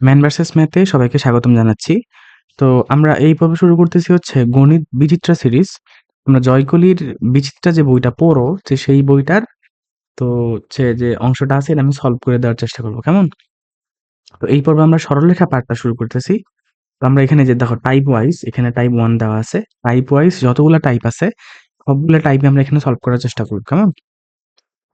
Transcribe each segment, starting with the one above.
Man versus ম্যাথে সবাইকে স্বাগতম জানাচ্ছি। তো আমরা এই পর্ব শুরু করতেছি হচ্ছে গণিত বিচিত্রা সিরিজ। তোমরা জয়কলির বিচিত্রা যে বইটা পড়ো যে সেই বইটার তো হচ্ছে যে অংশটা আছে এটা আমি সলভ করে দেওয়ার চেষ্টা করব, কেমন? তো এই পর্বে আমরা সরলরেখা পার্টটা শুরু করতেছি। তো আমরা এখানে যে দেখো টাইপ ওয়াইজ এখানে টাইপ 1 দেওয়া আছে। টাইপ ওয়াইজ যতগুলা টাইপ আছে সবগুলা টাইপে আমরা এখানে সলভ করার চেষ্টা করব, কেমন?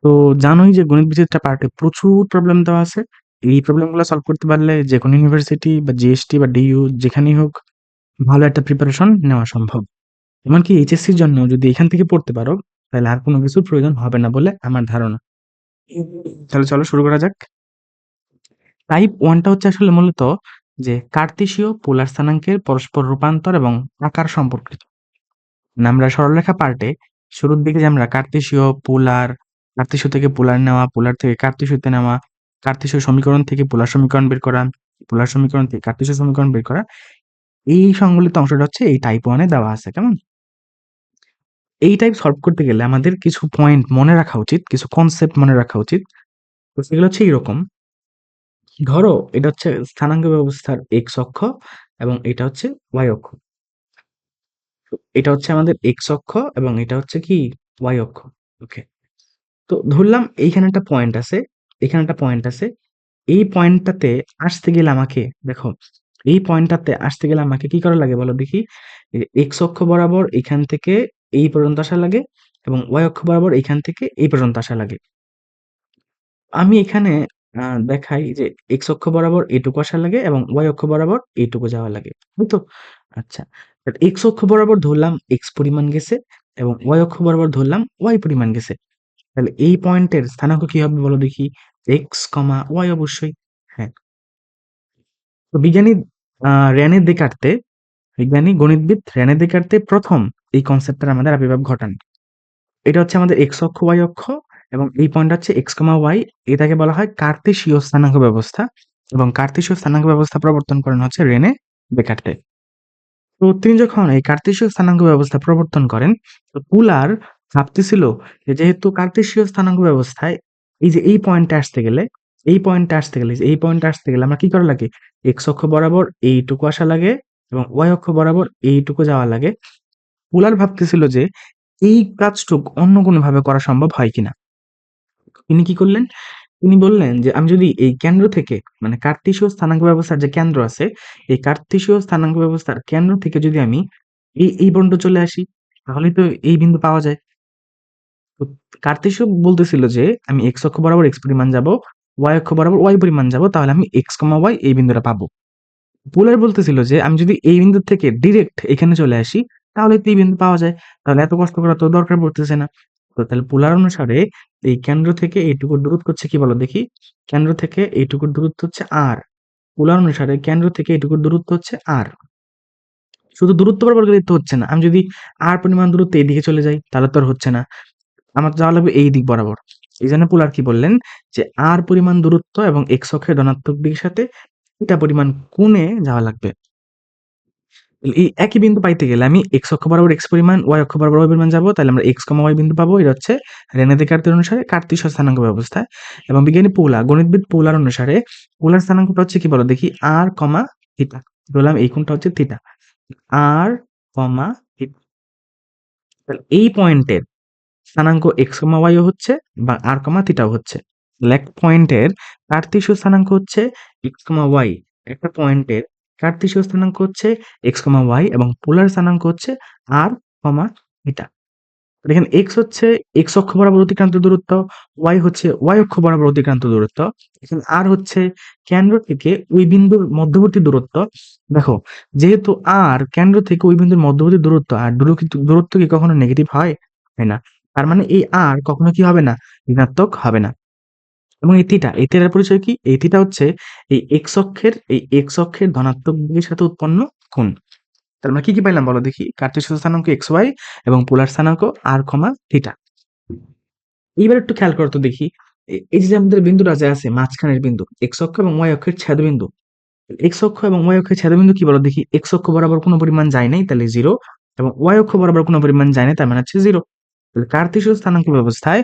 তো জানোই যে গণিত বিচিত্রা পার্টে প্রচুর প্রবলেম দেওয়া আছে। এই প্রবলেমগুলো সলভ করতে পারলে যেকোনো ইউনিভার্সিটি বা জিএসটি বা ডিইউ যেখানেই হোক ভালো একটা প্রিপারেশন নেওয়া সম্ভব। এমনকি এইচএসসির জন্য যদি এখান থেকে পড়তে পারো, তাহলে আর কোনো কিছুর প্রয়োজন হবে না বলে আমার ধারণা। তাহলে চলো শুরু করা যাক। টাইপ 1 টা হচ্ছে আসলে মূলত যে কার্তেশীয় পোলার স্থানাঙ্কের পরস্পর রূপান্তর এবং আকার সম্পর্কিত। মানে আমরা সরলরেখা পার্টে শুরুর দিকে যে আমরা কার্তেশীয় থেকে পোলার নেওয়া, পোলার থেকে কার্তেশীয়তে নেওয়া, কার্তেশীয় সমীকরণ থেকে পোলার সমীকরণ বের করা, পোলার সমীকরণ থেকে কার্তেশীয় সমীকরণ বের করা, এই সংবলিত অংশটা হচ্ছে এই টাইপ 1 এ দেওয়া আছে, কেমন? এই টাইপ সলভ করতে গেলে আমাদের কিছু পয়েন্ট মনে রাখা উচিত, কিছু কনসেপ্ট মনে রাখা উচিত। তো সেগুলো হচ্ছে এরকম। ধরো এটা হচ্ছে স্থানাঙ্ক ব্যবস্থার এক্স অক্ষ এবং এটা হচ্ছে ওয়াই অক্ষ। তো এটা হচ্ছে আমাদের এক্স অক্ষ এবং এটা হচ্ছে কি ওয়াই অক্ষ। ওকে। তো ধরলাম এইখানে একটা পয়েন্ট আছে, এখানে একটা পয়েন্ট আছে। এই পয়েন্টটাতে আসতে গেলে আমাকে দেখো, এই পয়েন্টটাতে আসতে গেলে আমাকে কি করা লাগে বলো দেখি? এক্স অক্ষ বরাবর এখান থেকে এই পর্যন্ত আসা লাগে এবং ওয়াই অক্ষ বরাবর এখান থেকে এই পর্যন্ত আসা লাগে। আমি এখানে দেখাই যে এক্স অক্ষ বরাবর এটুকু আসা লাগে এবং ওয়াই অক্ষ বরাবর এইটুকু যাওয়া লাগে। তাইতো? আচ্ছা। এক্স অক্ষ বরাবর ধরলাম এক্স পরিমাণ গেছে এবং ওয়াই অক্ষ বরাবর ধরলাম ওয়াই পরিমাণ গেছে। তাহলে এই পয়েন্টের স্থানাঙ্ক কি হবে বলো দেখি? এক্স, ওয়াই অবশ্যই। হ্যাঁ। তো আ রেনে দেকার্তে গণিতবিদ রেনে দেকার্তে ১ম এই কনসেপ্টটার আমাদের আবির্ভাব ঘটান। এটা হচ্ছে আমাদের এক্স অক্ষ, ওয়াই অক্ষ এবং এই পয়েন্ট হচ্ছে এক্স, ওয়াই। এটাকে বলা হয় কার্তেশীয় স্থানাঙ্ক ব্যবস্থা এবং কার্তেশীয় স্থানাঙ্ক ব্যবস্থা প্রবর্তন করেন হচ্ছে রেনে দেকার্তে। তো তিনি যখন এই কার্তেশীয় স্থানাঙ্ক ব্যবস্থা প্রবর্তন করেন, তো পুলার ভাবতেছিল যে যেহেতু কার্তেশীয় স্থানাঙ্ক ব্যবস্থায় এই যে এই পয়েন্টে আসতে গেলে, এই পয়েন্টে আসতে গেলে আমার কি করা লাগে? এক্স অক্ষ বরাবর এইটুকু আসা লাগে এবং ওয়াই অক্ষ বরাবর এইটুকু যাওয়া লাগে। পুলার ভাবতেছিল যে এই কাজটুক অন্য কোনোভাবে করা সম্ভব হয় কিনা। তিনি কি করলেন? তিনি বললেন যে আমি যদি এই কেন্দ্র থেকে মানে কার্তেশীয় স্থানাঙ্ক ব্যবস্থার যে কেন্দ্র আছে, এই কার্তেশীয় স্থানাঙ্ক ব্যবস্থার কেন্দ্র থেকে যদি আমি এই পর্যন্ত চলে আসি, তাহলেই তো এই বিন্দু পাওয়া যায়। তো কার্তেশীয় বলতেছিল যে আমি এক্স অক্ষ বরাবর এক্স পরিমাণ যাবো, ওয়াই অক্ষ বরাবর ওয়াই পরিমাণ যাবো, তাহলে আমি এক্স, ওয়াই এই বিন্দুটা পাবো। পোলার বলতেছিল যে আমি যদি এই বিন্দু থেকে ডিরেক্ট এখানে চলে আসি, তাহলে তো এই বিন্দু পাওয়া যায়। তাহলে এত কষ্ট করা তো দরকার পড়তেছে না। তো তাহলে পোলার অনুসারে এই কেন্দ্র থেকে এইটুকুর দূরত্ব হচ্ছে কি বলো দেখি? কেন্দ্র থেকে এইটুকুর দূরত্ব হচ্ছে r। পোলার অনুসারে কেন্দ্র থেকে এইটুকুর দূরত্ব হচ্ছে r। শুধু দূরত্ব বরাবর গেলেই তো হচ্ছে না। আমি যদি r পরিমাণ দূরত্ব এদিকে চলে যাই, তাহলে তো আর হচ্ছে না। আমার যাওয়া লাগবে এই দিক বরাবর। এইজন্য পোলার কি বললেন? যে r পরিমাণ দূরত্ব এবং x অক্ষের ধনাত্মক দিকের সাথে থিটা পরিমাণ কোণে যাওয়া লাগবে। এই একই বিন্দু পাইতে গেলে আমি এক্স অক্ষ বরাবর এক্স পরিমাণ, ওয়াই অক্ষ বরাবর ওয়াই পরিমাণ যাবো। তাহলে আমরা এক্স, ওয়াই বিন্দু পাবো। এটা হচ্ছে রেনে দেকার্তের অনুসারে কার্তেশীয় স্থানাঙ্ক ব্যবস্থায় এবং বিজ্ঞানী গণিতবিদ পোলার অনুসারে পোলার স্থানাঙ্কটা হচ্ছে কি বলো দেখি? r, theta. বললাম এই কোণটা হচ্ছে থিটা। r, theta. তাহলে এই পয়েন্টের স্থানাঙ্ক এক্স, ওয়াই ও হচ্ছে বা r, থিটাও হচ্ছে। তাহলে এক পয়েন্টের কার্তেশীয় স্থানাঙ্ক হচ্ছে এক্স, ওয়াই। একটা পয়েন্টের কার্তেশীয় স্থানাঙ্ক হচ্ছে এক্স, ওয়াই এবং পোলার স্থানাঙ্ক হচ্ছে r, থিটা। দেখেন এক্স হচ্ছে এক্স অক্ষ বরাবর অতিক্রান্ত দূরত্ব, ওয়াই হচ্ছে ওয়াই অক্ষ বরাবর অতিক্রান্ত দূরত্ব। এখানে আর হচ্ছে কেন্দ্র থেকে ওই বিন্দুর মধ্যবর্তী দূরত্ব। দেখো, যেহেতু আর কেন্দ্র থেকে ওই বিন্দুর মধ্যবর্তী দূরত্ব, আর দূরত্ব কি কখনো নেগেটিভ হয়? হয় না। তার মানে এই আর কখনো কি হবে না? ঋণাত্মক হবে না। এবং এই থিটার পরিচয় কি? এই থিটা হচ্ছে এই এক্স অক্ষের ধনাত্মক দিকের সাথে উৎপন্ন কোণ। তাহলে আমরা কি পাইলাম বলো দেখি? কার্টেসীয় স্থানাঙ্ক এক্স ওয়াই এবং পোলার স্থানাঙ্ক r, থিটা। এইবার একটু খেয়াল করো তো দেখি। এই যে আমাদের বিন্দুটা যে আছে মাঝখানের বিন্দু, এক্স অক্ষ এবং ওয়াই অক্ষের ছেদবিন্দু। এক্স অক্ষ এবং ওয়াই অক্ষের ছেদবিন্দু কি বলো দেখি? এক্স অক্ষ বরাবর কোনো পরিমাণ যায় নাই, তাহলে 0 এবং ওয়াই অক্ষ বরাবর কোনো পরিমাণ যায় নাই, তার মানে হচ্ছে 0। তাহলে কার্তেশীয় স্থানাঙ্ক ব্যবস্থায়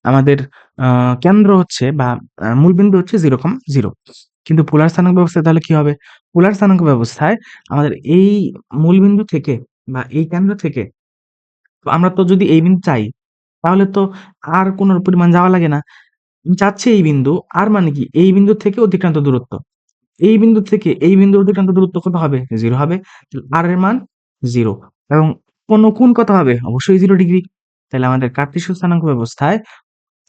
আমাদের কেন্দ্র হচ্ছে বা মূল বিন্দু হচ্ছে 0, 0। কিন্তু পোলার স্থানাঙ্ক ব্যবস্থায় তাহলে কি হবে? পোলার স্থানাঙ্ক ব্যবস্থায় আমাদের এই মূলবিন্দু থেকে বা এই কেন্দ্র থেকে আমরা তো যদি এই বিন্দু চাই, তাহলে তো আর কোন পরিমাণ যাওয়া লাগে না। চাচ্ছি এই বিন্দু, আর মানে কি? এই বিন্দু থেকে অতিক্রান্ত দূরত্ব। এই বিন্দু থেকে এই বিন্দুর অতিক্রান্ত দূরত্ব কত হবে? 0 হবে। আর এর মান 0 এবং কোণ কত হবে? অবশ্যই 0 ডিগ্রি। তাহলে আমাদের কার্তেশীয় স্থানাঙ্ক ব্যবস্থায়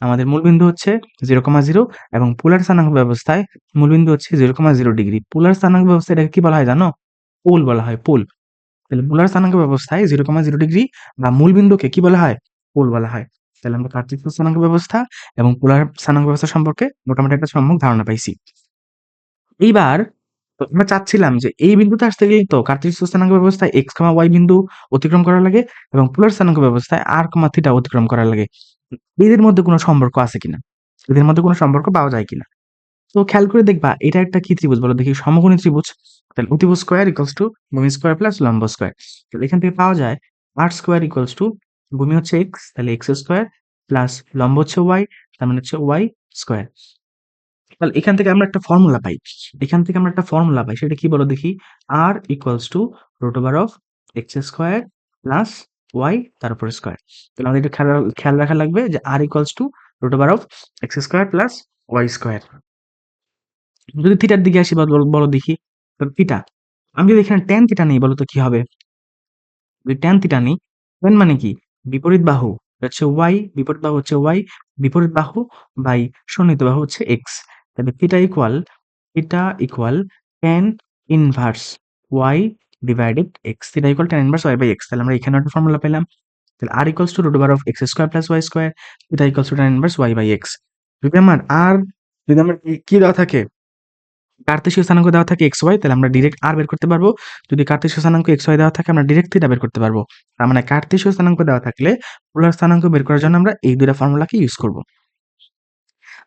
আমাদের মূলবিন্দু হচ্ছে 0,0 এবং পোলার স্থানাঙ্ক ব্যবস্থায় মূলবিন্দু হচ্ছে 0,0 ডিগ্রি। পোলার স্থানাঙ্ক ব্যবস্থায় এটাকে কি বলা হয় জানো? পোল বলা হয়, পোল। তাহলে পোলার স্থানাঙ্ক ব্যবস্থায় 0,0 ডিগ্রি বা মূলবিন্দুকে কি বলা হয়? পোল বলা হয়। তাহলে আমরা কার্তেশীয় স্থানাঙ্ক ব্যবস্থা এবং পোলার স্থানাঙ্ক ব্যবস্থা সম্পর্কে মোটামুটি একটা সম্যক ধারণা পাইছি। এইবার আমরা চাচ্ছিলাম যে এই বিন্দুতে আসতে গেলেই তো কার্তেশীয় স্থানাঙ্ক ব্যবস্থায় x, y বিন্দু অতিক্রম করা লাগে এবং পোলার স্থানাঙ্ক ব্যবস্থায় r, θ অতিক্রম করা লাগে। এদের মধ্যে কোনো সম্পর্ক আছে কিনা? এদের মধ্যে কোনো সম্পর্ক পাওয়া যায় কিনা? তো খেয়াল করে দেখবা এটা একটা কি ত্রিভুজ বলো দেখি? সমকোণী ত্রিভুজ। তাহলে অতিভুজ স্কয়ার ইকুয়ালস টু ভূমি স্কয়ার প্লাস লম্ব স্কয়ার। তাহলে এখান থেকে পাওয়া যায় r স্কয়ার ইকুয়ালস টু ভূমি হচ্ছে x, তাহলে x স্কয়ার প্লাস লম্ব হচ্ছে y, তার মানে হচ্ছে y স্কয়ার। তাহলে এখান থেকে আমরা একটা ফর্মুলা পাই। এখান থেকে আমরা একটা ফর্মুলা পাই। সেটা কি বলো দেখি? r equals to root over of x square plus y তার উপর স্কয়ার। তাহলে আমাদের এটা খেয়াল রাখা লাগবে যে r equals to root over of x square plus y square. যদি থিটার দিকে আসি বলো দেখি? থিটা। আমি যদি এখানে ট্যান থিটা নেই বলো তো কি হবে? যদি ট্যান থিটা নিই, ট্যান মানে কি? বিপরীত বাহু হচ্ছে y, বিপরীত বাহু হচ্ছে y, বিপরীত বাহু বাই সন্নিহিত বাহু হচ্ছে x। তাহলে theta equal tan inverse y divided x। Theta equal tan inverse y by x। তাহলে আমরা এখানে একটা ফর্মুলা পেলাম। তাহলে r equals to root over of x square plus y square, theta equals to tan inverse y by x। যদি আমার r যদি আমার কি দেওয়া থাকে? কার্তেশীয় স্থানাঙ্ক দেওয়া থাকে xy, তাহলে আমরা ডিরেক্ট r বের করতে পারবো। যদি কার্তেশীয় স্থানাঙ্ক xy দেওয়া থাকে আমরা ডিরেক্ট থিটা বের করতে পারবো। তার মানে কার্তেশীয় স্থানাঙ্ক দেওয়া থাকলে পোলার স্থানাঙ্ক বের করার জন্য আমরা এই ২ টা ফর্মুলাকে ইউজ করব।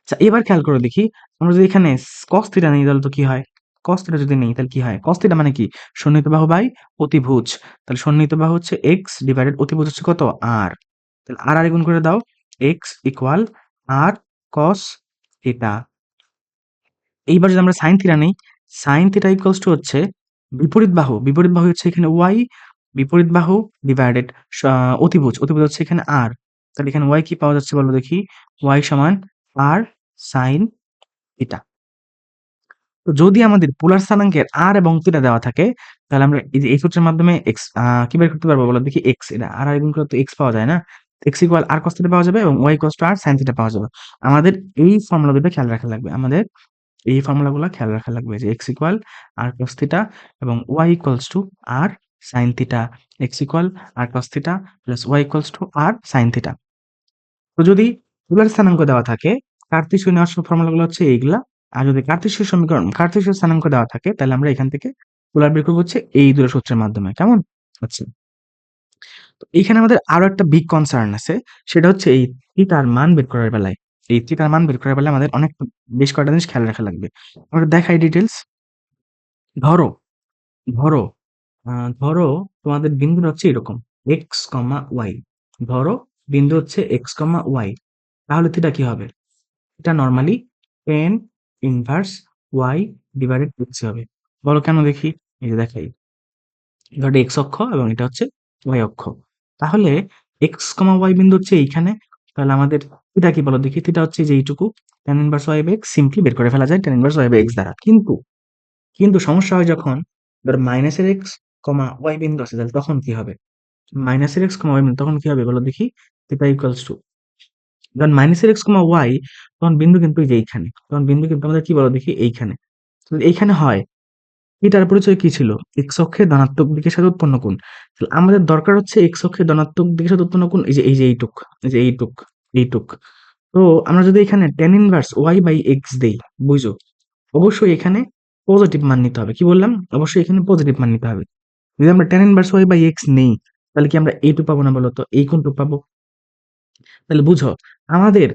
আচ্ছা এবার খেয়াল করে দেখি, আমরা যদি এখানে cos থিটা নেই তাহলে তো কি হয়? cos থিটা যদি নেই তাহলে কি হয়? cos থিটা মানে কি? সন্নিহিত বাহু বাই অতিভুজ। তাহলে সন্নিহিত বাহু হচ্ছে x ডিভাইডেড অতিভুজ হচ্ছে কত? r। তাহলে r গুণ করে দাও। x equal r cos theta. এইবার যদি আমরা সাইন থিটা নেই, সাইন থিটা ইকুয়ালস টু হচ্ছে বিপরীত বাহু হচ্ছে এখানে y, বিপরীত বাহু ডিভাইডেড অতিভুজ হচ্ছে এখানে r। তাহলে এখানে y কি পাওয়া যাচ্ছে বলো দেখি? y সমান r সাইন থিটা। তো যদি আমাদের পোলার স্থানাঙ্কের r এবং থিটা দেওয়া থাকে, তাহলে আমরা এই যে এই সূত্রের মাধ্যমে x কি বের করতে পারবো বলো দেখি? x এটা r গুণ করলে তো x পাওয়া যায় না? x equal r cos theta পাওয়া যাবে এবং y equals to r sine theta পাওয়া যাবে। আমাদের এই ফর্মুলা দুটো খেয়াল রাখা লাগবে। এই ফর্মুলাগুলা খেয়াল রাখা লাগবে যে x equal r cos theta এবং y equals to r sin theta. x equal r cos theta plus y equals to r sin theta. তো যদি পোলার স্থানাঙ্ক দেওয়া থাকে, কার্তেশীয় নেওয়ার ফর্মুলাগুলো হচ্ছে এইগুলা। আর যদি কার্তেশীয় স্থানাঙ্ক দেওয়া থাকে, তাহলে আমরা এখান থেকে পোলার বের করব হচ্ছে এই ২ টা সূত্রের মাধ্যমে। কেমন? আচ্ছা। তো এইখানে আমাদের আরো একটা বিগ কনসার্ন আছে। সেটা হচ্ছে এই থিটার মান বের করার বেলায়। এই থিটার মান বের করার বেলায় আমাদের বেশ কয়েকটা জিনিস খেয়াল রাখা লাগবে। আমরা দেখাই ডিটেইলস। ধরো, ধরো, আ ধরো তোমাদের বিন্দুটা হচ্ছে এরকম x, y। ধরো বিন্দু হচ্ছে x, y। তাহলে থিটা কি হবে? এটা normally tan inverse y divided x হবে। বলো কেন দেখি? এই যে দেখাই। ধরো x অক্ষ এবং এটা হচ্ছে y অক্ষ। তাহলে x, y বিন্দু হচ্ছে এইখানে। তাহলে আমাদের থিটা কি বলো দেখি? থিটা হচ্ছে যে এইটুকু। tan inverse y by x simply বের করে ফেলা যায় tan inverse y by x দ্বারা। কিন্তু সমস্যা হয় যখন ধরো মাইনাসের x, y বিন্দু আছে তাহলে তখন কি হবে? মাইনাসের x, y বিন্দু তখন কি হবে বলো দেখি? থিটা ইকুয়ালস টু যখন মাইনাসের x, y তখন বিন্দু কিন্তু এই যে এইখানে। তখন বিন্দু কিন্তু আমাদের কি বলো দেখি? এইখানে। তাহলে এইখানে হয় এটার পরিচয় কি ছিল? x অক্ষের ধনাত্মক দিকের সাথে উৎপন্ন কোণ। তাহলে আমাদের দরকার হচ্ছে x অক্ষের ধনাত্মক দিকের সাথে উৎপন্ন কোণ এই যে এইটুক। তো আমরা যদি এখানে tan inverse y by x দেই, বুঝো? অবশ্যই এখানে পজিটিভ মান নিতে হবে। কি বললাম? অবশ্যই এখানে পজিটিভ মান নিতে হবে। যদি আমরা tan inverse y by x নেই, তাহলে কি আমরা এইটুক পাবো না বলো তো? এই কোণটুক পাবো। তাহলে বুঝো আমাদের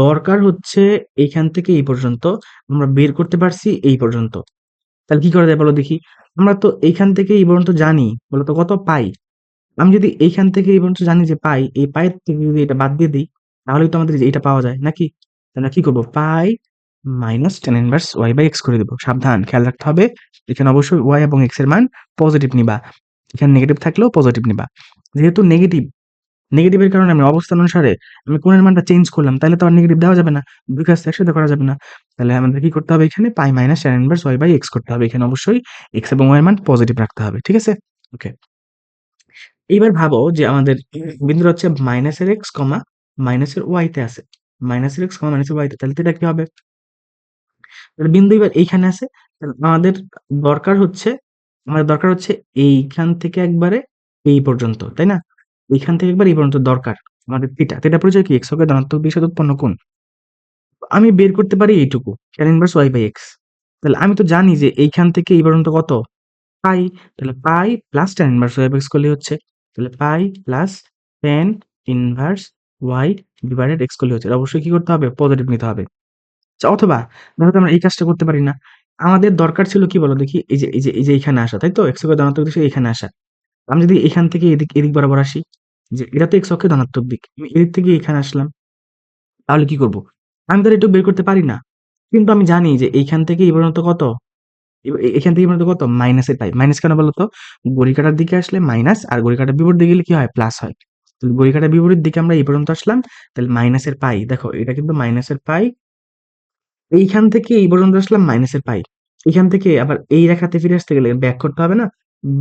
দরকার হচ্ছে এইখান থেকে এই পর্যন্ত, আমরা বের করতে পারছি এই পর্যন্ত। তাহলে কি করা যায় বলো দেখি? আমরা তো এইখান থেকে এই পর্যন্ত জানি বলতো কত পাই। আমি যদি এইখান থেকে এই পর্যন্ত জানি যে পাই, এই পাই থেকে যদি এটা বাদ দিয়ে দিই, তাহলেই তো আমাদের এই যে এটা পাওয়া যায় নাকি? তাহলে কি করব? Pi minus tan inverse y by x করে দেব। সাবধান, খেয়াল রাখতে হবে এখানে অবশ্যই y এবং x এর মান পজিটিভ নিবা। এখানে নেগেটিভ থাকলেও পজিটিভ নিবা। যেহেতু নেগেটিভের কারণে আমি অবস্থান অনুসারে আমি কোণের মানটা চেঞ্জ করলাম, তাহলে তো আর নেগেটিভ দেওয়া যাবে না। ২ কাজ তো একসাথে করা যাবে না। তাহলে আমাদের কি করতে হবে এখানে pi minus tan inverse y by x করতে হবে। এখানে অবশ্যই x এবং y এর মান পজিটিভ রাখতে হবে। ঠিক আছে? ওকে। এইবার ভাবো যে আমাদের বিন্দুটা হচ্ছে মাইনাসের x, মাইনাসের y তে আছে। মাইনাসের x, মাইনাসের y তে। তাহলে এটা কি হবে? তাহলে বিন্দু এবার এইখানে আছে। তাহলে দরকার হচ্ছে আমাদের দরকার হচ্ছে এইখান থেকে একবারে এই পর্যন্ত, তাই না? এইখান থেকে একবার এই পর্যন্ত দরকার আমাদের থিটা। থিটা পরিচয় কি? x অক্ষের ধনাত্মক দিক সাথে উৎপন্ন কোণ। আমি বের করতে পারি এইটুকু tan inverse y by x। তাহলে আমি তো জানি যে এইখান থেকে এই পর্যন্ত কত পাই। তাহলে pi plus tan inverse y by x করলেই হচ্ছে। তাহলে pi plus tan inverse y divided x করলেই হচ্ছে। এটা অবশ্যই কি করতে হবে? পজিটিভ নিতে হবে। অথবা ধরো তো আমরা এই কাজটা করতে পারি না। আমাদের দরকার ছিল কি বলো দেখি? এই যে এখানে আসা, তাই তো? x অক্ষের ধনাত্মক দিক থেকে এখানে আসা। আমি যদি এখান থেকে এদিক বরাবর আসি, যে এটা তো x অক্ষের ধনাত্মক দিক। আমি এদিক থেকে এখানে আসলাম। তাহলে কি করব? আমি তো আর এটুকু বের করতে পারি না। কিন্তু আমি জানি যে এইখান থেকে এই পর্যন্ত কত? এখান থেকে এই পর্যন্ত কত? মাইনাসে পাই। মাইনাস কেন বলো তো? ঘড়ির কাঁটার দিকে আসলে মাইনাস আর ঘড়ির কাঁটার বিপরীত দিকে গেলে কি হয়? প্লাস হয়। তাহলে ঘড়ির কাঁটার বিপরীত দিকে আমরা এই পর্যন্ত আসলাম। তাহলে মাইনাসের পাই। দেখো এটা কিন্তু মাইনাসের পাই। এইখান থেকে এই পর্যন্ত আসলাম মাইনাসের পাই। এখান থেকে আবার এই রেখাতে ফিরে আসতে গেলে ব্যাক করতে হবে না?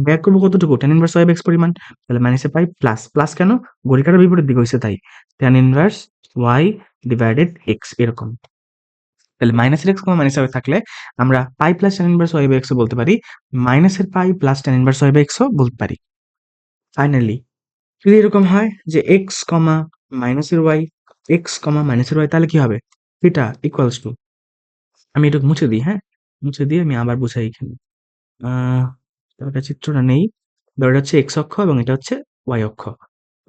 ব্যাক করব কতটুকু? tan ইনভার্স y এক্স পরিমাণ। তাহলে মাইনাসের পাই প্লাস। প্লাস কেন? ঘড়ির কাঁটার বিপরীত দিকে হইছে তাই। tan inverse y divided x এরকম। তাহলে মাইনাসের x, মাইনাসের y থাকলে আমরা pi plus tan inverse y by x ও বলতে পারি। মাইনাসের pi plus tan inverse y by x ও বলতে পারি। ফাইনালি যদি এরকম হয় যে x, মাইনাসের y, x, মাইনাসের y তাহলে কি হবে? থিটা ইকুয়ালস টু, আমি এটুকু মুছে দিই, হ্যাঁ? মুছে দিয়ে আমি আবার বুঝাই এখানে। আহ এটা চিত্রটা নেই। ধরো এটা হচ্ছে x অক্ষ এবং এটা হচ্ছে y অক্ষ।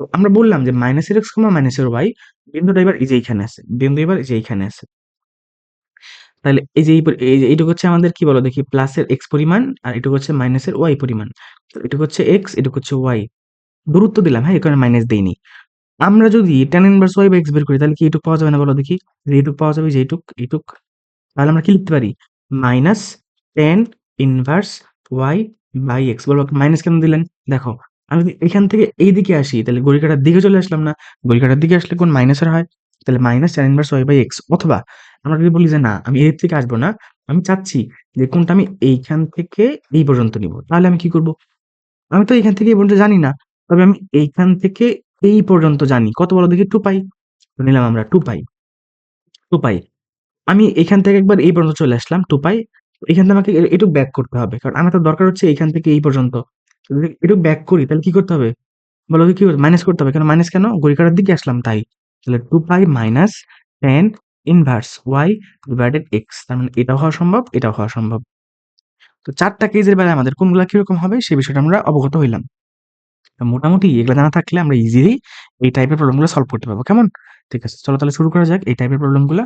তো আমরা বললাম যে মাইনাসের x, মাইনাসের y বিন্দুটা এবার এই যে এইখানে আছে। বিন্দু এবার এই যে এইখানে আছে। তাহলে এই যে এইটুকু হচ্ছে আমাদের কি বলো দেখি প্লাসের x পরিমাণ আর এটুকু হচ্ছে মাইনাসের y পরিমাণ। তো এটুকু হচ্ছে x, এটুকু হচ্ছে y। দূরত্ব দিলাম, হ্যাঁ? এখানে মাইনাস দেইনি। আমরা যদি tan inverse y by x বের করি তাহলে কি এইটুক পাওয়া যাবে না বলো দেখি? যে এইটুক পাওয়া যাবে, যে এইটুক। তাহলে আমরা কি লিখতে পারি? Minus tan inverse y by x। বলো মাইনাস কেন দিলেন? দেখো আমি যদি এখান থেকে এইদিকে আসি তাহলে ঘড়ির কাঁটার দিকে চলে আসলাম না? ঘড়ির কাঁটার দিকে আসলে কোণ মাইনাসের হয়। তাহলে minus tan inverse y by x। অথবা আমরা যদি বলি যে না আমি এদিক থেকে আসবো না, আমি চাচ্ছি যে কোণটা আমি এইখান থেকে এই পর্যন্ত নিব। তাহলে আমি কি করব? আমি তো এইখান থেকে এই পর্যন্ত জানি না। তবে আমি এইখান থেকে এই পর্যন্ত জানি। কত বলো দেখি? 2 পাই। তো নিলাম আমরা 2 পাই। 2 পাই। আমি এখান থেকে একবার এই পর্যন্ত চলে আসলাম 2 পাই। এখান থেকে আমাকে এটুক ব্যাক করতে হবে। কারণ আমার তো দরকার হচ্ছে এইখান থেকে এই পর্যন্ত। যদি এটুক ব্যাক করি তাহলে কি করতে হবে? বলো তো কি করতে? মাইনাস করতে হবে। কেন মাইনাস কেন? ঘড়ির কাঁটার দিকে আসলাম তাই। তাহলে 2 pi minus tan inverse y divided x। তার মানে এটাও হওয়া সম্ভব, এটাও হওয়া সম্ভব। তো ৪ টা কেসের বেলায় আমাদের কোনগুলা কিরকম হবে সে বিষয়টা আমরা অবগত হইলাম। মোটামুটি এগুলা জানা থাকলে আমরা ইজিলি এই টাইপের প্রবলেম গুলো সলভ করতে পারবো। কেমন? ঠিক আছে। চলো তাহলে শুরু করা যাক এই টাইপের প্রবলেম গুলা।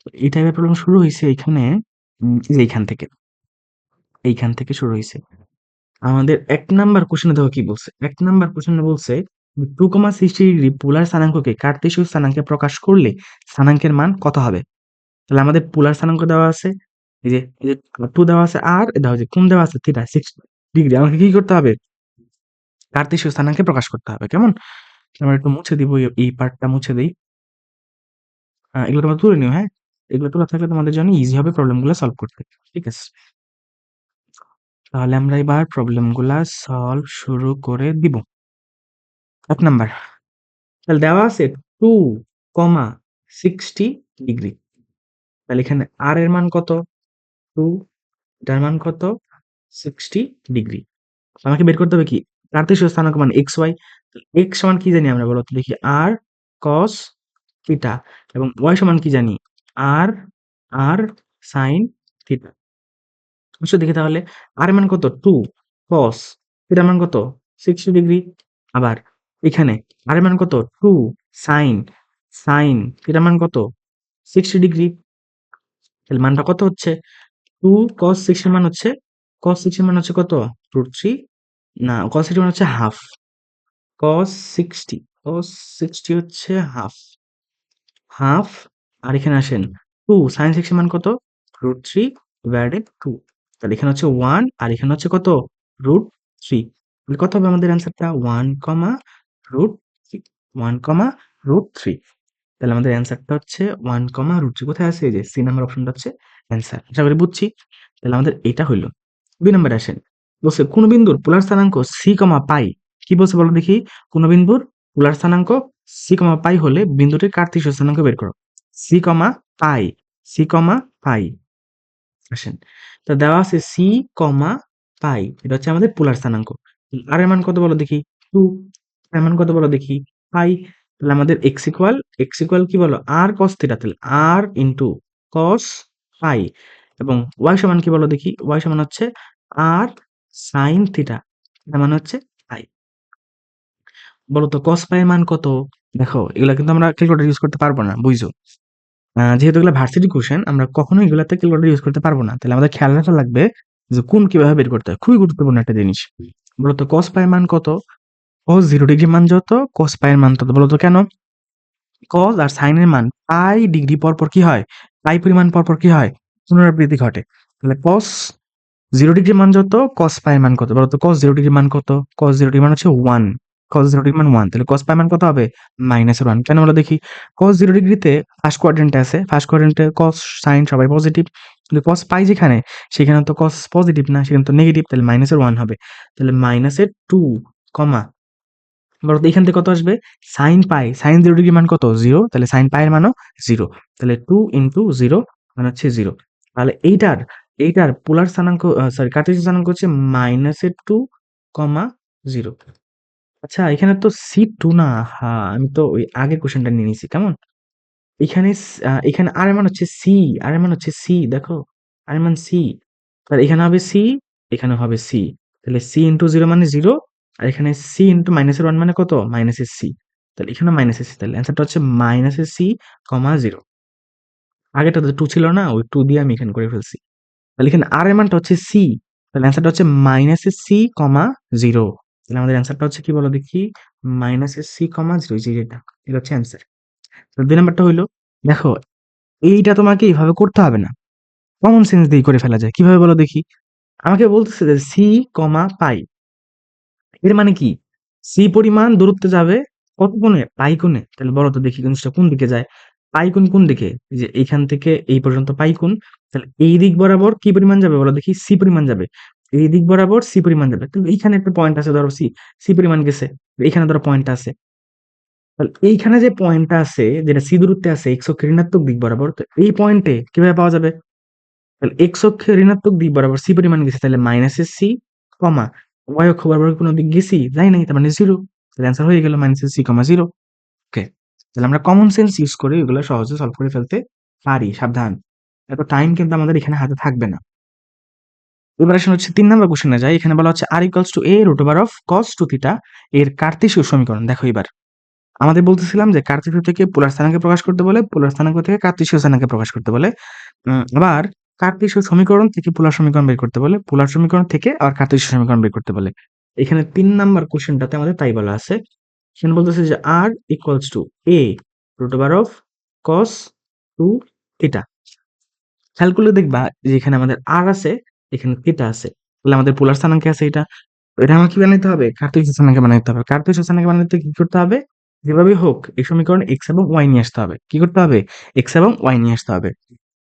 তো এই টাইপের প্রবলেম শুরু হইছে এইখানে, এই যে এইখান থেকে শুরু হইছে। আমাদের ১ নাম্বার কোয়েশ্চেনে দেখো কি বলছে। ১ নাম্বার কোয়েশ্চেনে বলছে 2,60 ডিগ্রি পোলার স্থানাঙ্ককে কার্তেশীয় স্থানাঙ্কে প্রকাশ করলে স্থানাঙ্কের মান কত হবে? তাহলে আমাদের পোলার স্থানাঙ্ক দেওয়া আছে। এই যে 2 দেওয়া আছে আর দেওয়া আছে কোণ দেওয়া আছে থিটা 60 ডিগ্রি। আমাকে কি করতে হবে? কার্তেশীয় স্থানাঙ্কে প্রকাশ করতে হবে। কেমন? আমরা একটু মুছে দিব, এই পার্টটা মুছে দেই। এগুলো তোমরা তুলে নিও, হ্যাঁ? এগুলো তোলা থাকলে তোমাদের জন্য ইজি হবে প্রবলেমগুলো সলভ করতে। ঠিক আছে? তাহলে আমরা এবার প্রবলেমগুলা সলভ শুরু করে দিব। ১ নাম্বার। তাহলে দেওয়া আছে 2,60 ডিগ্রি। তাহলে এখানে r এর মান কত? 2, এটার মান কত? 60 ডিগ্রি। আমাকে বের করতে হবে কি? কার্তেশীয় স্থানাঙ্ক মানে xy। x সমান কি জানি আমরা বলো তো দেখি? r cos থিটা এবং y সমান কি জানি? r r sin theta. অবশ্যই দেখি তাহলে r এর মান কত? 2 cos থিটার মান কত? 60 ডিগ্রি। আবার এখানে r এর মান কত? 2 sin থিটার মান কত? 60 ডিগ্রি। তাহলে মানটা কত হচ্ছে? 2 cos 60 এর মান হচ্ছে কত? √3 না cos 60 মানে হচ্ছে হাফ। cos 60 হচ্ছে হাফ। হাফ আর এখানে আসেন 2 sin 6 এর মান কত? √3 ডিভাইডেড 2। তাহলে এখানে হচ্ছে 1 আর এখানে হচ্ছে কত? √3। তাহলে কত হবে আমাদের অ্যান্সারটা? 1, √3, 1, √3। তাহলে আমাদের অ্যান্সারটা হচ্ছে 1, √3। কোথায় আছে? এই যে সি নাম্বার অপশনটা হচ্ছে অ্যান্সার। আশা করি বুঝছি। তাহলে আমাদের এটা হইল। 2 নম্বরে আসেন। বলছে কোন বিন্দুর পোলার স্থানাঙ্ক সি, পাই। কি বলছে বলো দেখি? কোন বিন্দুর পোলার স্থানাঙ্ক সি, পাই হলে বিন্দুটির কার্তেশীয় স্থানাঙ্ক বের করো। সি, পাই, সি, পাই। আসেন। তো দেওয়া আছে সি, পাই। এটা হচ্ছে আমাদের পোলার স্থানাঙ্ক। আর এর মান কত বলো দেখি? 2। এর মান কত বলো দেখি? পাই। তাহলে আমাদের x ইকুয়াল কি বলো? r cos theta. তাহলে r ইনটু cos পাই এবং y সমান কি বলো দেখি? y সমান হচ্ছে r sin থিটা। তার মানে হচ্ছে পাই। বলো তো cos পাই এর মান কত? দেখো এগুলা কিন্তু আমরা ক্যালকুলেটর ইউজ করতে পারবো না, বুঝছো? যেহেতু এগুলো ভার্সিটি কোশ্চেন আমরা কখনোই এগুলাতে ক্যালকুলেটর ইউজ করতে পারবো না। তাহলে আমাদের খেয়াল রাখা লাগবে যে কোন কিভাবে বের করতে হয়। খুবই গুরুত্বপূর্ণ একটা জিনিস। বলতো cos পাই এর মান কত? cos 0 ডিগ্রি মান যত cos পাই এর মান তত। বলতো কেন? cos আর sin এর মান পাই ডিগ্রি পরপর কি হয়? পাই পরিমাণ পরপর কি হয়? পুনরাবৃত্তি ঘটে। তাহলে cos 0 ডিগ্রি মান যত cos পাই এর মান কত? বলতো cos 0 ডিগ্রি মান কত? cos 0 ডিগ্রি মান হচ্ছে 1। cos 0 ডিগ্রি মান 1। তাহলে cos পাই মান কত হবে? -1। কেন বলো দেখি? cos 0 ডিগ্রিতে ফার্স্ট কোয়াড্রেন্টে আছে। ফার্স্ট কোয়াড্রেন্টে cos sin সবাই পজিটিভ। কিন্তু cos পাই যেখানে সেখানে তো cos পজিটিভ না, সেখানে তো নেগেটিভ। তাহলে -1 হবে। তাহলে -2 কমা বলতো এখান থেকে কত আসবে? sin পাই। sin 0 ডিগ্রি মান কত? 0। তাহলে sin পাই এর মানও 0। তাহলে 2 ইনটু 0 মানে হচ্ছে 0। তাহলে এইটার পোলার স্থানাঙ্ক সরি কার্টেসিয়ান স্থানাঙ্ক হচ্ছে -2, 0। আচ্ছা এখানে তো C2 না। হ্যাঁ, আমি তো ওই আগের কোশ্চেনটা নিয়ে নিছি। কেমন? এখানে আর এর মান হচ্ছে C, আর এর মান হচ্ছে C দেখো। আর এর মান C। তাহলে এখানে হবে C, এখানে হবে C। তাহলে C ইনটু 0 মানে 0 আর এখানে C ইনটু -1 মানে কত? -C। তাহলে এখানে -C। তাহলে অ্যান্সারটা হচ্ছে -C, 0। আগেরটা তো 2 ছিল না? ওই 2 দিয়ে আমি এখানে করে ফেলছি। তাহলে এখানে আর এর মানটা হচ্ছে C। তাহলে অ্যান্সারটা হচ্ছে -C, 0। তাহলে আমাদের অ্যান্সারটা হচ্ছে কি বলো দেখি? -C, 0 এই যে এটা। এটা হচ্ছে অ্যান্সার। তো 2 নাম্বারটা হইলো, দেখো এইটা তোমাকে এভাবে করতে হবে না। কমন সেন্স দিয়ে করে ফেলা যায়। কিভাবে বলো দেখি? আমাকে বলতেছে যে সি, পাই। এর মানে কি? সি পরিমাণ দূরত্বে যাবে কত কোণে? পাই কোণে। তাহলে বলো তো দেখি জিনিসটা কোন দিকে যায়? পাই কোণ কোন দিকে? এই যে এইখান থেকে এই পর্যন্ত পাই কোণ। তাহলে এই দিক বরাবর কি পরিমাণ যাবে বলো দেখি? সি পরিমাণ যাবে। এই দিক বরাবর সি পরিমাণ যাবে। কিন্তু এইখানে একটা পয়েন্ট আছে ধরো সি পরিমাণ গেছে। এইখানে ধরো পয়েন্ট আছে। তাহলে এইখানে যে পয়েন্টটা আছে যেটা সি দূরত্বে আছে এক্স অক্ষের ঋণাত্মক দিক বরাবর, তো এই পয়েন্টে কিভাবে পাওয়া যাবে? তাহলে এক্স অক্ষের ঋণাত্মক দিক বরাবর সি পরিমাণ গেছে, তাহলে -C, কমা ওয়াই অক্ষ বরাবর কোনো দিক গেছি? যাই নাই, তার মানে 0। তাহলে অ্যান্সার হয়ে গেল -C, 0। ওকে। তাহলে আমরা কমন সেন্স ইউজ করে এগুলো সহজে সলভ করে ফেলতে পারি। সাবধান। এত টাইম কিন্তু আমাদের এখানে হাতে থাকবে না। এবার আসলে হচ্ছে 3 নাম্বার কোশ্চেনে যাই। এখানে বলা হচ্ছে r equals to a root over of cos 2 theta এর কার্তেশীয় সমীকরণ। দেখো এবার আমাদের বলতেছিলাম যে কার্তেশীয় থেকে পোলার স্থানাঙ্কে প্রকাশ করতে বলে, পোলার স্থানাঙ্ক থেকে কার্তেশীয় স্থানাঙ্কে প্রকাশ করতে বলে। আবার কার্তেশীয় সমীকরণ থেকে পোলার সমীকরণ বের করতে বলে, পোলার সমীকরণ থেকে আবার কার্তেশীয় সমীকরণ বের করতে বলে। এখানে 3 নাম্বার কোশ্চেনটাতে আমাদের তাই বলা আছে। এখানে বলতেছে যে r equals to a root over of cos 2 theta. খেয়াল করলে দেখবা যে এখানে আমাদের r আছে, এখানে থিটা আছে। তাহলে আমাদের পোলার স্থানাঙ্কে আছে এটা। এটা আমাকে কি বানাইতে হবে? কার্তেশীয় স্থানাঙ্কে বানাইতে হবে। কার্তেশীয় স্থানাঙ্কে বানাইতে কি করতে হবে? যেভাবেই হোক এই সমীকরণে x এবং y নিয়ে আসতে হবে। কি করতে হবে? x এবং y নিয়ে আসতে হবে।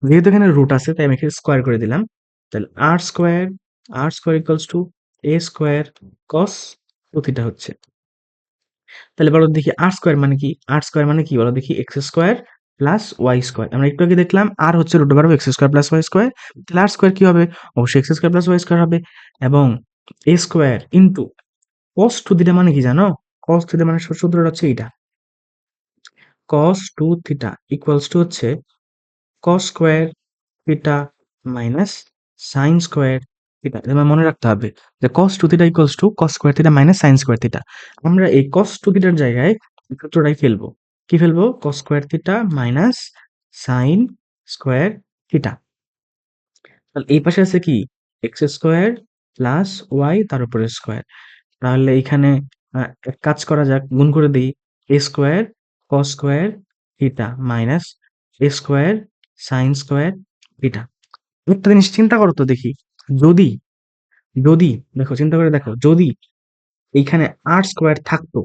যেহেতু এখানে রুট আছে তাই আমি এখানে স্কোয়ার করে দিলাম। তাহলে r square equals to a square cos 2 theta হচ্ছে। তাহলে বলো দেখি আর স্কোয়ার মানে কি? আর স্কোয়ার মানে কি বলো দেখি? X square plus y square. আমরা একটু আগে দেখলাম আর হচ্ছে root over x square plus y square. তাহলে আর স্কোয়ার কি হবে? অবশ্যই x square plus y square হবে। এবং a square into cos 2 theta মানে কি জানো? cos থিটা মানে সূত্রটা হচ্ছে এইটা। cos 2 থিটা ইকুয়ালস টু হচ্ছে cos square theta minus sine square theta. এটা আমার মনে রাখতে হবে যে cos 2 theta equals two cos square theta minus sine square theta. আমরা এই cos 2 থিটার জায়গায় এই সূত্রটাই ফেলবো। কি ফেলবো? cos square theta minus sine square theta. তাহলে এই পাশে আছে কি? এক্স স্কোয়ার প্লাস ওয়াই তার উপরে স্কোয়ার। তাহলে এখানে এক কাজ করা যাক, গুণ করে দেই। A square cos square theta minus a square sine square theta. একটা জিনিস চিন্তা করো তো দেখি, যদি যদি দেখো চিন্তা করে দেখো, যদি এইখানে আর স্কোয়ার থাকতো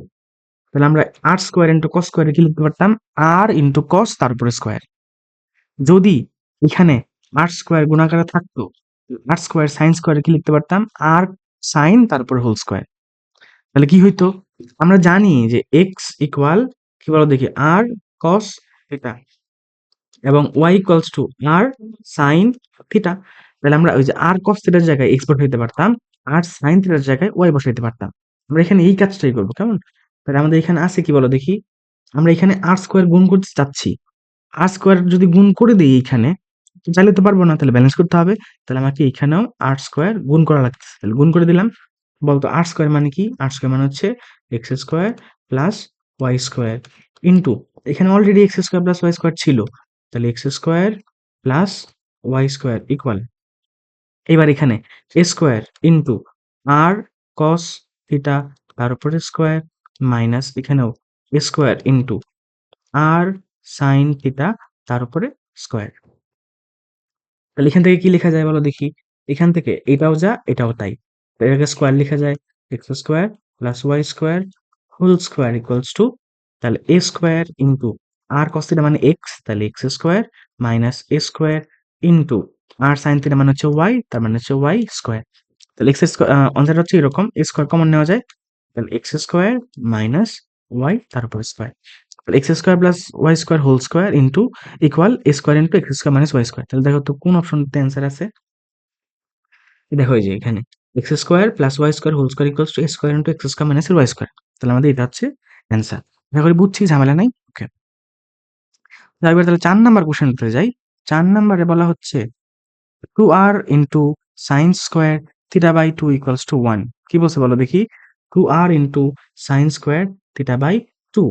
তাহলে আমরা আর স্কোয়ার ইন্টু কস স্কোয়ারে কি লিখতে পারতাম? আর ইন্টু কস তারপরে স্কোয়ার। যদি এখানে আর স্কোয়ার গুণাকারে থাকতো, আর স্কোয়ার সাইন স্কোয়ারে কি লিখতে পারতাম? আর সাইন তারপরে হোল স্কোয়ার। তাহলে কি হইতো? আমরা জানি যে এক্স ইকুয়াল কি বলো দেখি, আর কস থিটা এবং y equals to r sine theta. তাহলে আমরা ওই যে আর কস থিটার জায়গায় এক্স বসাইতে পারতাম, আর সাইন থিটার জায়গায় ওয়াই বসাইতে পারতাম। আমরা এখানে এই কাজটাই করবো, কেমন? তাহলে আমাদের এখানে আছে কি বলো দেখি, আমরা এখানে আর স্কোয়ার গুণ করতে চাচ্ছি, আর স্কোয়ার যদি গুণ করে দিই এইখানে, তো চাইলে তো পারবো না, তাহলে ব্যালেন্স করতে হবে। তাহলে আমাকে এখানেও আর স্কোয়ার গুণ করা লাগতেছে, তাহলে গুণ করে দিলাম। বলতো আর স্কোয়ার মানে কি? আর স্কোয়ার মানে হচ্ছে x square plus y square into, এখানে already x square plus y square ছিল, তাহলে x square plus y square equal, এবার এখানে a square into r cos theta তার উপরে স্কোয়ার মাইনাস এখানেও a square into r sine theta তার উপরে স্কোয়ার। তাহলে এখান থেকে কি লেখা যায় বলো দেখি, এখান থেকে এটাও যা এটাও তাই, তো এটাকে স্কোয়ার লেখা যায়, x square plus y square whole square equals to, তাহলে a square into r cos theta মানে এক্স, তাহলে x square minus a square into r sine theta মানে হচ্ছে ওয়াই, তার মানে হচ্ছে ওয়াই স্কোয়ার। তাহলে এক্স স্কোয়ার অ্যান্সারটা হচ্ছে এরকম, এ স্কোয়ার কমন নেওয়া যায়, তাহলে এক্স স্কোয়ার মাইনাস ওয়াই তার উপর স্কোয়ার, তাহলে x square plus y square whole square into equal a square into x square minus y square. তাহলে দেখো তো কোন অপশনতে অ্যান্সার আছে? দেখো এই যে এখানে x square plus y square whole square equals to a square into x square minus y square. তাহলে আমাদের এটা হচ্ছে অ্যান্সার। আশা করি বুঝছি, ঝামেলা নাই। ওকে, এবার তাহলে 4 নাম্বার কোশ্চেনতে যাই। 4 নাম্বারে বলা হচ্ছে 2r into sine square theta by 2 equals to 1। কি বলছে বলো দেখি, 2r into sine square theta by 2।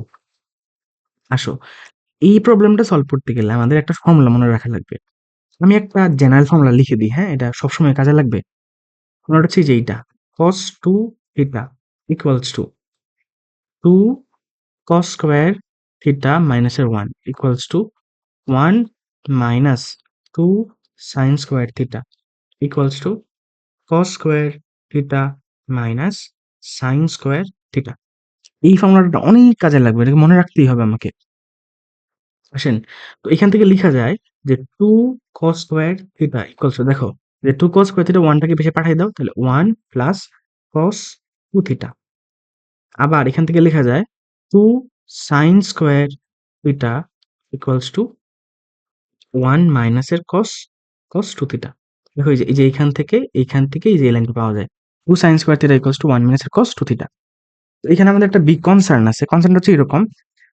আসো, এই প্রবলেমটা সলভ করতে গেলে আমাদের একটা ফর্মুলা মনে রাখা লাগবে। আমি একটা জেনারেল ফর্মুলা লিখে দিই, হ্যাঁ, এটা সবসময় কাজে লাগবে। ফর্মুলাটা হচ্ছে যে এইটা, cos 2 theta equals two 2 cos square theta মাইনাসের 1 equals to 1 minus 2 sine square theta equals two cos square theta minus sine square theta. এই ফর্মুলাটা অনেক কাজে লাগবে, এটাকে মনে রাখতেই হবে আমাকে। আসেন, তো এখান থেকে লিখা যায় যে 2 cos square theta equals two, দেখো যে 2 cos স্কোয়ার থিটা 1টাকে পেছনে পাঠিয়ে দাও, তাহলে 1 প্লাস cos 2 থিটা। আবার এখান থেকে লেখা যায় 2 sin square theta equals to 1 মাইনাসের cos 2 থিটা। দেখো এই যে এইখান থেকে এই যে এই লাইনটা পাওয়া যায়, 2 sin square theta equals to 1 মাইনাসের cos 2 থিটা। তো এখানে আমাদের একটা বিগ কনসার্ন আছে, কনসার্নটা হচ্ছে এরকম,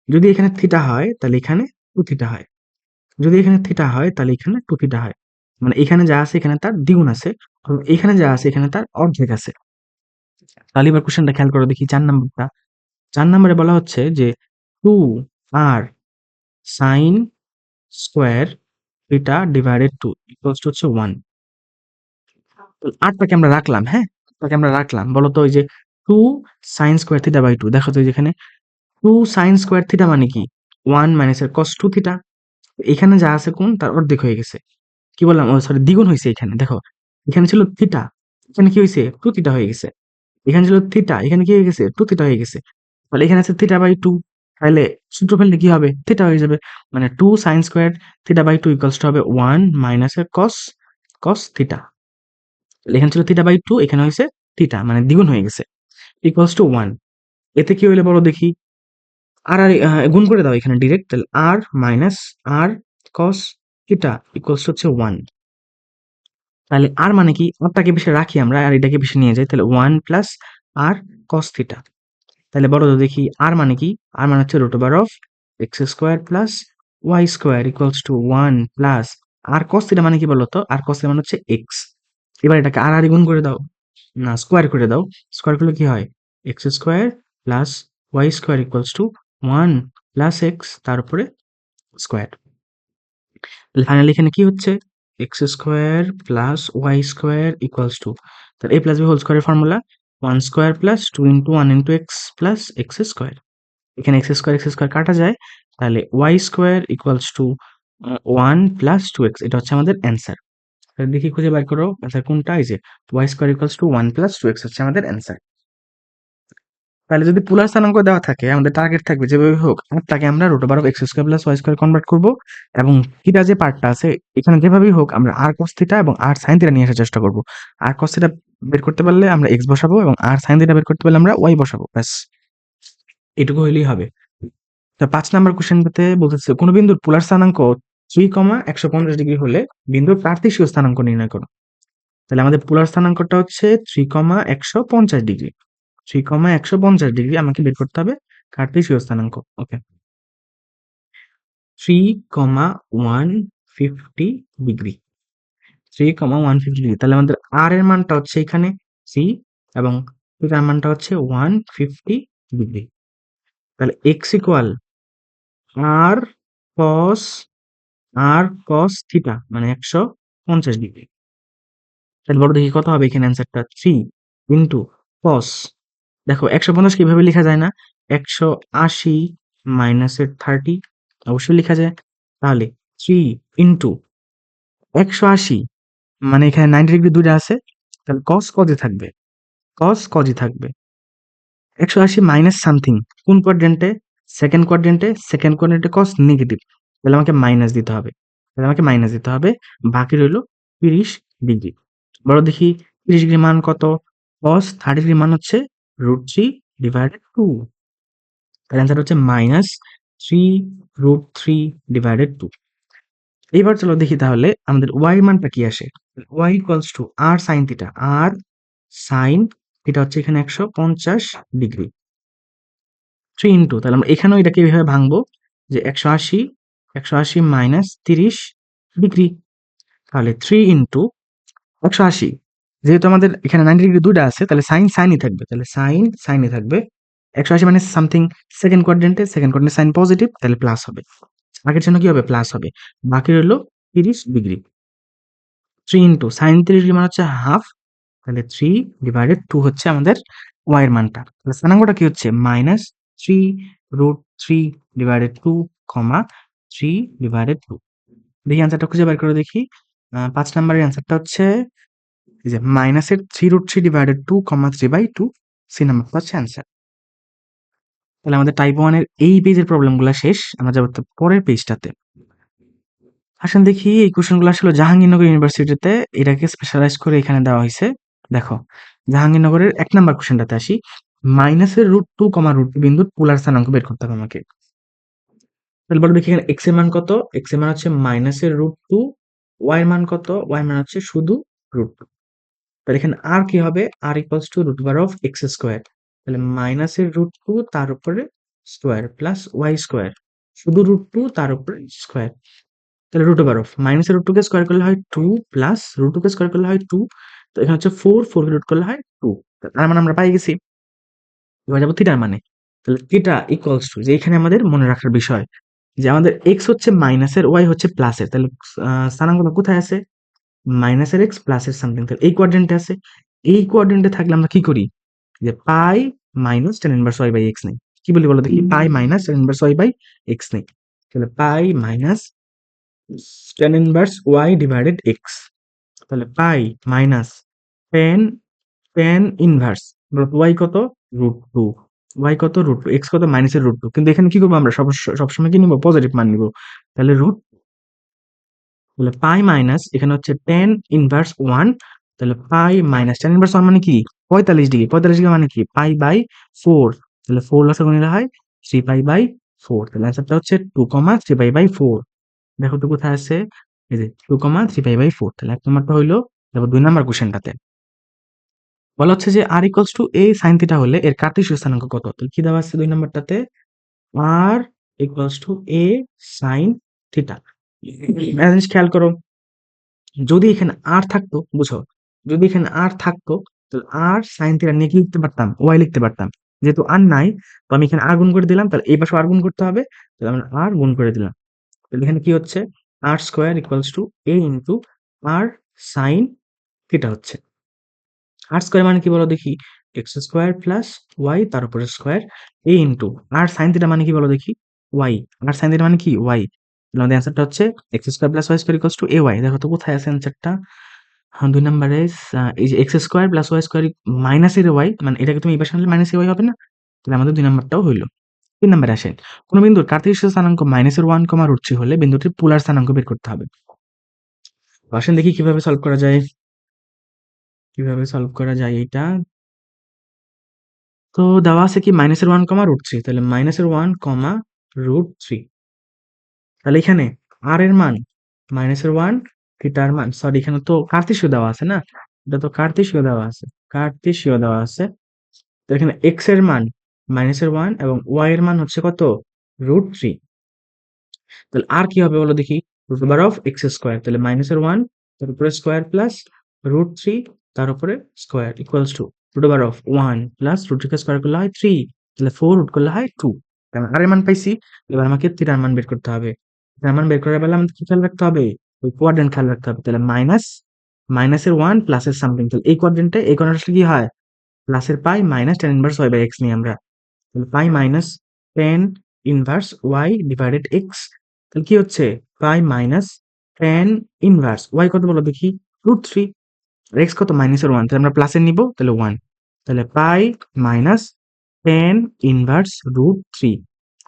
যদি এখানে থিটা হয় তাহলে এখানে 2 থিটা হয়, যদি এখানে থিটা হয় তাহলে এখানে 2 থিটা হয়, মানে এখানে যা আছে এখানে তার দ্বিগুণ আছে, এবং এখানে যা আছে এখানে তার অর্ধেক আছে। তাহলে এবার কোশ্চেনটা খেয়াল করে দেখি 4 নাম্বারটা। 4 নাম্বারে বলা হচ্ছে যে 2r sign square theta divided 2 equals to হচ্ছে 1। তো আরটাকে আমরা রাখলাম, হ্যাঁ, আরটাকে আমরা রাখলাম। বলো তো ওই যে 2 সাইন স্কোয়ার থিটা বাই 2, দেখো তো এই যেখানে 2 সাইন স্কোয়ার থিটা মানে কি 1 মাইনাসের cos 2 থিটা, এখানে যা আছে কোন তার অর্ধেক হয়ে গেছে। কি বললাম, ও সরি, দ্বিগুণ হয়েছে এখানে। দেখো এখানে ছিল থিটা, এখানে কি হয়েছে 2 থিটা হয়ে গেছে, এখানে ছিল থিটা, এখানে কি হয়ে গেছে 2 থিটা হয়ে গেছে। তাহলে এখানে আছে থিটা বাই 2, তাহলে সূত্র ফেললে কি হবে, থিটা হয়ে যাবে, মানে 2 sine square theta by 2 equals to হবে 1 মাইনাসের cos থিটা। এখানে ছিল থিটা বাই 2, এখানে হয়েছে থিটা, মানে দ্বিগুণ হয়ে গেছে, ইকুয়ালস টু 1। এতে কি হইলে বলো দেখি, আর গুণ করে দাও এখানে ডিরেক্ট, তাহলে r minus r cos theta equals to হচ্ছে 1। তাহলে আর মানে কি, আরটাকে বেশি রাখি আমরা আর এটাকে বেশি নিয়ে যাই, তাহলে 1 প্লাস আর cos থিটা। তাহলে বলো তো দেখি আর মানে কি, আর মানে হচ্ছে root over of x square plus y square equals to 1 plus r cos theta মানে কি বলো তো, আর cos থিটা মানে হচ্ছে এক্স। এবার এটাকে আর গুণ করে দাও, না স্কোয়ার করে দাও, স্কোয়ার করলে কি হয় x square plus y square equals to 1 plus x তার উপরে স্কোয়ার। ফাইনালি এখানে কি হচ্ছে x square plus y square equals to, তাহলে এ প্লাস বি হোল স্কোয়ারের formula 1 square plus 2 into 1 into x plus x square. এখানে x square কাটা যায়, তাহলে y square equals to 1 plus 2x, এটা হচ্ছে আমাদের অ্যান্সার। দেখি খুঁজে বের করো অ্যান্সার কোনটা। এই যে y square equals to 1 plus 2x হচ্ছে আমাদের অ্যান্সার। তাহলে যদি পোলার স্থানাঙ্ক দেওয়া থাকে, আমাদের টার্গেট থাকবে যেভাবে হোক তাকে আমরা root over of x square plus y square convert করবো, এবং থিটা যে পার্টটা আছে এখানে যেভাবেই হোক আমরা আর কস থিটা এবং আর সাইন থিটা নিয়ে আসার চেষ্টা করবো। আর কস থিটা বের করতে পারলে আমরা এক্স বসাবো, এবং আর সাইন থিটা বের করতে পারলে আমরা ওয়াই বসাবো, ব্যাস এটুকু হইলেই হবে। তো 5 নাম্বার কোশ্চেনটাতে বলতেছে কোন বিন্দুর পোলার স্থানাঙ্ক 3,150 ডিগ্রি হলে বিন্দুর কার্তেশীয় স্থানাঙ্ক নির্ণয় করো। তাহলে আমাদের পোলার স্থানাঙ্কটা হচ্ছে 3,150 ডিগ্রি। 3,150 ডিগ্রি আমাকে বের করতে হবে কার্তেশীয় স্থানাঙ্ক। ওকে, 3,150 ডিগ্রি, 3,150 ডিগ্রি। তাহলে আমাদের আর এর মানটা হচ্ছে এখানে 3, এবং থিটার মানটা হচ্ছে 150 ডিগ্রি। তাহলে এক্স ইকুয়াল আর কস আর কস থিটা মানে 150 ডিগ্রি। তাহলে বড় দেখি কত হবে এখানে অ্যান্সারটা, 3 ইন্টু কস। দেখো 150 কিভাবে লেখা যায় না, 180 মাইনাসের 30 অবশ্যই লেখা যায়। তাহলে 3 ইন্টু 180, মানে এখানে 90 ডিগ্রি দুইটা আছে, তাহলে কস কজে থাকবে, কস কজই থাকবে। 180 মাইনাস সামথিং কোন কোয়াড্রেন্টে, সেকেন্ড কোয়াড্রেন্টে, সেকেন্ড কোয়াড্রেন্টে কস নেগেটিভ, তাহলে আমাকে মাইনাস দিতে হবে, বাকি রইল 30 ডিগ্রি। বলো দেখি 30 ডিগ্রি মান কত, কস 30 ডিগ্রি মান হচ্ছে √3/2, তাহলে অ্যান্সার হচ্ছে -3√3/2। এইবার চলো দেখি তাহলে আমাদের ওয়াই মানটা কি আসে। Y equals to r sine theta, r sine theta হচ্ছে এখানে 150 ডিগ্রি, 3 ইন্টু, তাহলে আমরা এখানেও এটাকে এইভাবে ভাঙবো যে 180 মাইনাস 30 ডিগ্রি, তাহলে 3 ইন্টু 180, যেহেতু আমাদের এখানে 90 ডিগ্রি দুইটা আছে তাহলে সাইন সাইনই থাকবে, তাহলে সাইন সাইনই থাকবে। 180 মানে সামথিং সেকেন্ড কোয়াড্রেন্টে, সাইন পজিটিভ, তাহলে প্লাস হবে, আগের জন্য কি হবে প্লাস হবে। বাকি রইল 30 ডিগ্রি, 3 ইন্টু সাইন 30 ডিগ্রি মানে হচ্ছে হাফ, তাহলে 3/2 হচ্ছে আমাদের ওয়াই এর মানটা। তাহলে স্থানাঙ্কটা কি হচ্ছে -3√3/2, 3/2। দেখি অ্যান্সারটা খুঁজে বের করে দেখি। 5 নাম্বারের অ্যান্সারটা হচ্ছে এই যে মাইনাসের 3√3/2, 3/2, সি নাম্বারটা হচ্ছে অ্যান্সার। তাহলে আমাদের টাইপ 1 এর এই পেজের প্রবলেমগুলো শেষ। আমরা যাবো তো পরের পেজটাতে। আসেন দেখি এই কোশ্চেনগুলো আসলে জাহাঙ্গীরনগর ইউনিভার্সিটিতে এটাকে স্পেশালাইজ করে এখানে দেওয়া হয়েছে। দেখো জাহাঙ্গীরনগরের 1 নাম্বার কোশ্চেনটাতে আসি। মাইনাসের √2, √2 বিন্দুর পোলার স্থানাঙ্ক বের করতে হবে আমাকে। তাহলে বলো দেখি এখানে এক্স এর মান কত, এক্স এর মান হচ্ছে মাইনাসের √2, ওয়াই এর মান কত, ওয়াই এর মান হচ্ছে শুধু √2। তাহলে এখানে আর কি হবে, r equals to root over of x square, তাহলে মাইনাসের √2 তার উপরে স্কোয়ার প্লাস ওয়াই স্কোয়ার, শুধু √2 তার উপরে স্কোয়ার, তাহলে রুট ওভার অফ মাইনাসের √2 কে স্কোয়ার করলে হয় 2, প্লাস √2 কে স্কোয়ার করলে হয় 2, তো এখানে হচ্ছে 4 কে রুট করলে হয় 2, তার মানে আমরা পাই গেছি। এবার যাবো থিটার মানে, তাহলে থিটা ইকুয়ালস টু, যে এখানে আমাদের মনে রাখার বিষয় যে আমাদের এক্স হচ্ছে মাইনাসের, ওয়াই হচ্ছে প্লাসের, তাহলে স্থানাঙ্কটা কোথায় আছে, মাইনাসের এক্স প্লাসের সামথিং, তাহলে এই কোয়াড্রেন্টে আছে। এই কোয়াড্রেন্টে থাকলে আমরা কি করি, যে pi minus tan inverse y by x নেই। কি বলি বলো দেখি, pi minus tan inverse y by x নেই, তাহলে pi minus tan inverse y divided x, তাহলে pi minus tan inverse y কত √2, ওয়াই কত √2, এক্স কত মাইনাসের √2, কিন্তু এখানে কি করবো আমরা সবসময় কি নিবো, পজিটিভ মান নিবো, তাহলে তাহলে পাই মাইনাস এখানে হচ্ছে tan ইনভার্স 1, তাহলে পাই মাইনাস tan ইনভার্স 1 মানে কি 45 ডিগ্রি, 45 ডিগ্রি মানে কি পাই বাই 4, তাহলে 4 লসে নিলে হয় 3π/4, তাহলে অ্যান্সারটা হচ্ছে 2,3π/4। দেখো তো কোথায় আছে, এই যে 2,3π/4। তাহলে 1 নাম্বারটা হইলো। দেখো 2 নাম্বার কোশ্চেনটাতে বলা হচ্ছে যে r equals to a sine theta হলে এর কার্টেসীয় স্থানাঙ্ক কত। তাহলে কি দেওয়া আছে 2 নাম্বারটাতে, r equals to a sine theta. একটা জিনিস খেয়াল করো, যদি এখানে আর থাকতো, বুঝো, যদি এখানে আর থাকতো তাহলে আর সাইন থিটা নিয়ে কি লিখতে পারতাম, ওয়াই লিখতে পারতাম। যেহেতু আর নাই, তো আমি এখানে আর গুণ করে দিলাম, তাহলে এই পাশে আর গুণ করতে হবে, তাহলে আমরা আর গুণ করে দিলাম। তাহলে এখানে কি হচ্ছে, r square equals to a into r sine theta হচ্ছে। আর স্কোয়ার মানে কি বলো দেখি, এক্স স্কোয়ার প্লাস ওয়াই তার উপরে স্কোয়ার, এ ইন্টু আর সাইন থিটা মানে কি বলো দেখি, ওয়াই, আর সাইন থিটা মানে কি ওয়াই, আমাদের অ্যান্সারটা হচ্ছে x square plus y square equals to a y. দেখো তো কোথায় আছে অ্যান্সারটা? হ্যাঁ, 2 নম্বরে এই যে x square plus y square minus এর ওয়াই, মানে এটাকে তুমি এই পাশে আনলে মাইনাস এ ওয়াই হবে না? তাহলে আমাদের 2 নাম্বারটাও হইল। 3 নম্বরে আসেন। কোন বিন্দুর কার্তেশীয় স্থানাঙ্ক মাইনাসের 1, √3 হলে বিন্দুটির পোলার স্থানাঙ্ক বের করতে হবে। তো আসেন দেখি কিভাবে সলভ করা যায়। কিভাবে সলভ করা যায় এটা? তো দেওয়া আছে কি মাইনাসের 1, √3, তাহলে মাইনাসের 1, √3। তাহলে এখানে আর এর মান মাইনাসের 1, থিটার মান, সরি এখানে তো কার্তেশীয় দেওয়া আছে না? এটা তো কার্তেশীয় দেওয়া আছে। কার্তেশীয় দেওয়া আছে। তো এখানে x এর মান মাইনাসের 1 এবং y এর মান হচ্ছে কত? √3। তাহলে আর কি হবে বলো দেখি? Root over of x square, তাহলে মাইনাসের 1 তার উপরে স্কোয়ার প্লাস √3 তার উপরে square equals to root over of 1 plus √3 কে স্কোয়ার করলে হয় 3, তাহলে 4 রুট করলে হয় 2। আর এর মান পাইছি। এবার আমাকে থিটার মান বের করতে হবে। থিটার মান বের করার বেলা আমাদের কি খেয়াল রাখতে হবে? ওই কোয়াড্রেন্ট খেয়াল রাখতে হবে। তাহলে মাইনাসের 1 প্লাসের সামথিং, তাহলে এই কোয়াড্রেন্টে এই কোণাটা আসলে কি হয়? প্লাসের pi minus tan inverse y by x নিই আমরা। তাহলে pi minus tan inverse y divided x, তাহলে কি হচ্ছে? Pi minus tan inverse y কত বলো দেখি? √3। আর x কত? মাইনাসের 1, তাহলে আমরা প্লাসের নিব, তাহলে 1। তাহলে পাই মাইনাস tan ইনভার্স √3।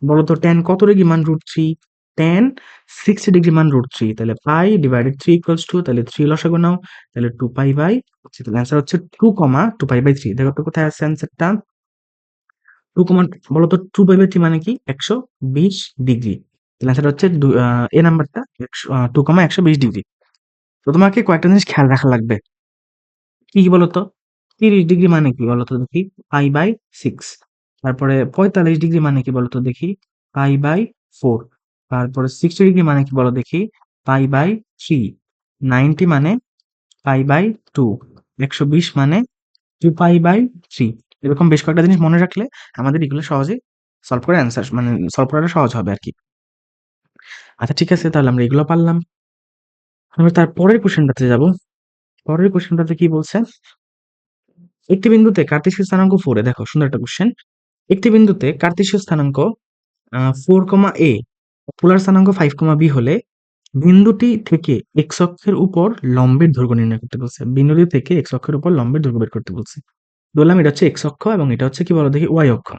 বলো তো tan কত ডিগ্রি মান √3? tan 60 ডিগ্রি মান √3, তাহলে পাই ডিভাইডেড 3 ইকুয়ালস টু, তাহলে 3 লসাগু নাও, তাহলে 2 পাই বাই 3। তাহলে অ্যান্সার হচ্ছে 2 পাই বাই 3। দেখো তো কোথায় আছে অ্যান্সারটা? 2 বলতো 2 পাই বাই 3 মানে কি? 120 ডিগ্রি। তাহলে অ্যান্সার হচ্ছে এ নাম্বারটা 2, 120 ডিগ্রি। তো তোমাকে কয়েকটা জিনিস খেয়াল রাখা লাগবে। কি কি বলতো? 30 ডিগ্রি মানে কি বলতো দেখি? Pi by 6। তারপরে 45 ডিগ্রি মানে কি বলতো দেখি? Pi by 4। তারপরে 60 ডিগ্রি মানে কি বলো দেখি? Pi by 3। 90 মানে পাই বাই 2। 120 মানে 2 পাই বাই 3। এরকম বেশ কয়েকটা জিনিস মনে রাখলে আমাদের এগুলো সহজে সলভ করে অ্যান্সার মানে সলভ করাটা সহজ হবে আরকি। আচ্ছা ঠিক আছে, তাহলে আমরা এগুলো পারলাম। আমরা তার পরের কোয়েশ্চেনটাতে যাব। পরের কোয়েশ্চেনটাতে কি বলছে? একটি বিন্দুতে কার্তেশীয় স্থানাঙ্ক 4 এ, দেখো সুন্দর একটা কোয়েশ্চেন। একটি বিন্দুতে কার্তেশীয় স্থানাঙ্ক 4, a পোলার স্থানাঙ্ক 5, b হলে বিন্দুটি থেকে x অক্ষের উপর লম্বের দৈর্ঘ্য নির্ণয় করতে বলছে। বিন্দুটি থেকে x অক্ষের উপর লম্বের দৈর্ঘ্য বের করতে বলছে। বললাম এটা হচ্ছে x অক্ষ এবং এটা হচ্ছে কি বলো দেখি? y অক্ষ।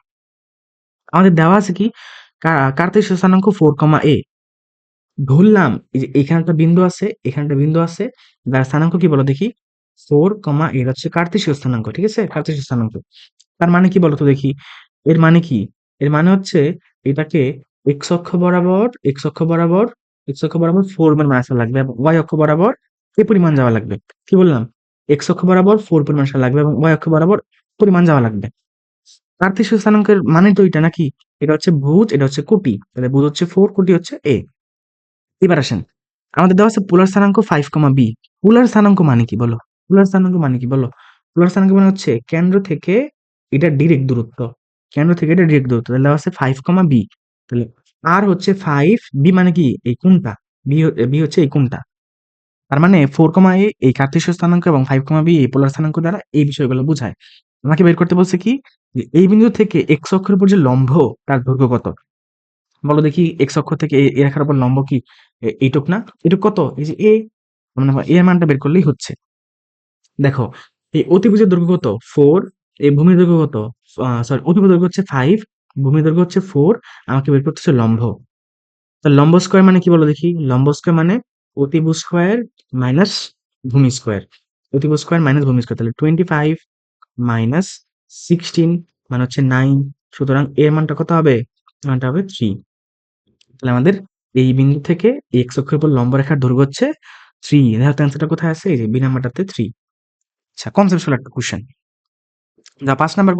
আমাদের দেওয়া আছে কি? কার্তেশীয় স্থানাঙ্ক 4, a ধরলাম এই যে এখানে একটা বিন্দু আছে, এখানে একটা বিন্দু আছে, যার স্থানাঙ্ক কি বলো দেখি? 4, এর হচ্ছে কার্তেশীয় স্থানাঙ্ক, ঠিক আছে? কার্তেশীয় স্থানাঙ্ক। তার মানে কি বলতো দেখি? এর মানে কি? এর মানে হচ্ছে এটাকে x অক্ষ বরাবর, x অক্ষ বরাবর 4 পরিমাণ আসা লাগবে এবং y অক্ষ বরাবর কি পরিমাণ যাওয়া লাগবে? কি বললাম? x অক্ষ বরাবর 4 পরিমাণ আসা লাগবে এবং y অক্ষ বরাবর পরিমাণ যাওয়া লাগবে। কার্তেশীয় স্থানাঙ্কের মানে তো এটা নাকি? এটা হচ্ছে ভুজ, এটা হচ্ছে কোটি। তাহলে ভুজ হচ্ছে 4, কোটি হচ্ছে a। এবার আসেন। আমাদের দেওয়া আছে পোলার স্থানাঙ্ক 5, b। পোলার স্থানাঙ্ক মানে কি বলো? পোলার স্থানাঙ্ক মানে কি বলো? পোলার স্থানাঙ্ক মানে হচ্ছে কেন্দ্র থেকে এটা ডিরেক্ট দূরত্ব। কেন্দ্র থেকে এটা ডিরেক্ট দূরত্ব। তাহলে দেওয়া আছে 5, b। তাহলে আর হচ্ছে 5, b মানে কি? এই কোণটা। b হচ্ছে এই কোণটা। তার মানে 4, a এই কার্তেশীয় স্থানাঙ্ক এবং 5, b এই পোলার স্থানাঙ্ক দ্বারা এই বিষয়গুলো বোঝায়। আমাকে বের করতে বলছে কি? যে এই বিন্দু থেকে x অক্ষের উপর যে লম্ব তার দৈর্ঘ্য কত? বলো দেখি x অক্ষ থেকে এই রেখার উপর লম্ব কি? এইটুক না? এটুক কত? এই যে a, মানে এর মানটা বের করলেই হচ্ছে। দেখো এই অতিভুজের দৈর্ঘ্য কত? 4। এই ভূমির দৈর্ঘ্য কত? সরি, অতিভুজের দৈর্ঘ্য হচ্ছে 5, ভূমির দৈর্ঘ্য হচ্ছে 4। আমাকে বের করতে হচ্ছে লম্ব। তো লম্ব স্কয়ার মানে কি বলো দেখি? লম্ব স্কয়ার মানে অতিভুজ স্কয়ার মাইনাস ভূমি স্কয়ার। অতিভুজ স্কয়ার মাইনাস ভূমি স্কয়ার, তাহলে 25 মাইনাস 16 মানে হচ্ছে 9। সুতরাং এর মানটা কত হবে? এর মানটা হবে 3। তাহলে আমাদের এই বিন্দু থেকে এক্স অক্ষের উপর লম্ব রেখার দৈর্ঘ্য হচ্ছে 3। দেখো তো অ্যান্সারটা কোথায় আছে? এই যে বি নাম্বারটাতে 3। আচ্ছা, কনসেপচুয়াল একটা কোশ্চেন। যা 5 নাম্বার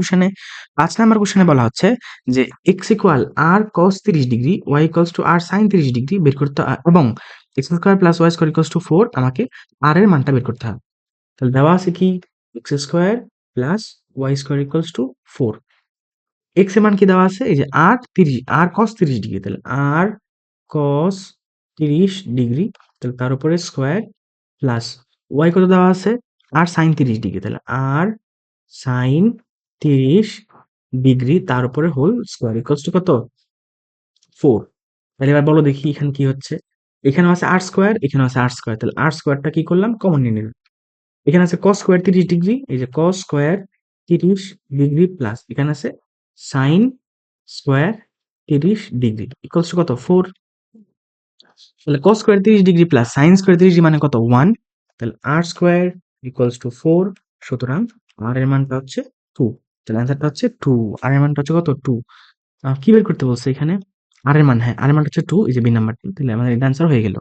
কোশ্চেনে বলা হচ্ছে যে x equal r cos 30 degree, y equals to r sin 30 degree বের করতে এবং x square plus y square equals to 4 আমাকে r এর মানটা বের করতে হবে। তাহলে দেওয়া আছে কি? x square plus y square equals to 4। x এর মান কি দেওয়া আছে? এই যে r cos 30 ডিগ্রি, তাহলে r cos 30 ডিগ্রি, তাহলে তার উপরে স্কয়ার প্লাস y কত দেওয়া আছে? r sin 30 ডিগ্রি, তাহলে r sin 30 ডিগ্রি তার উপরে হোল স্কয়ার ইকুয়ালস টু কত? 4। তাহলে এবার বলো দেখি এখানে কি হচ্ছে। এখানে আছে আর স্কোয়ার, এখানে আছে আর স্কোয়ার, তাহলে আর স্কোয়ারটা কি করলাম, কমন নিয়ে নিলাম। এখানে আছে কস স্কোয়ার 30 ডিগ্রি, এই যে কস স্কোয়ার 30 ডিগ্রি প্লাস এখানে আছে sine square 30 degree equals to কত, 4। তাহলে cos square 30 degree plus sine square 30 মানে কত, 1। তাহলে আর স্কোয়ার ইকুয়ালস টু 4। সুতরাং আর এর মানটা হচ্ছে 2। তাহলে অ্যান্সারটা হচ্ছে 2। আর এর মানটা হচ্ছে কত, 2। কি বের করতে বলছে এখানে, আর এর মান, হ্যাঁ আর এর মানটা হচ্ছে 2, এই যে বি নাম্বারটি, তাহলে আমাদের এটা অ্যান্সার হয়ে গেল।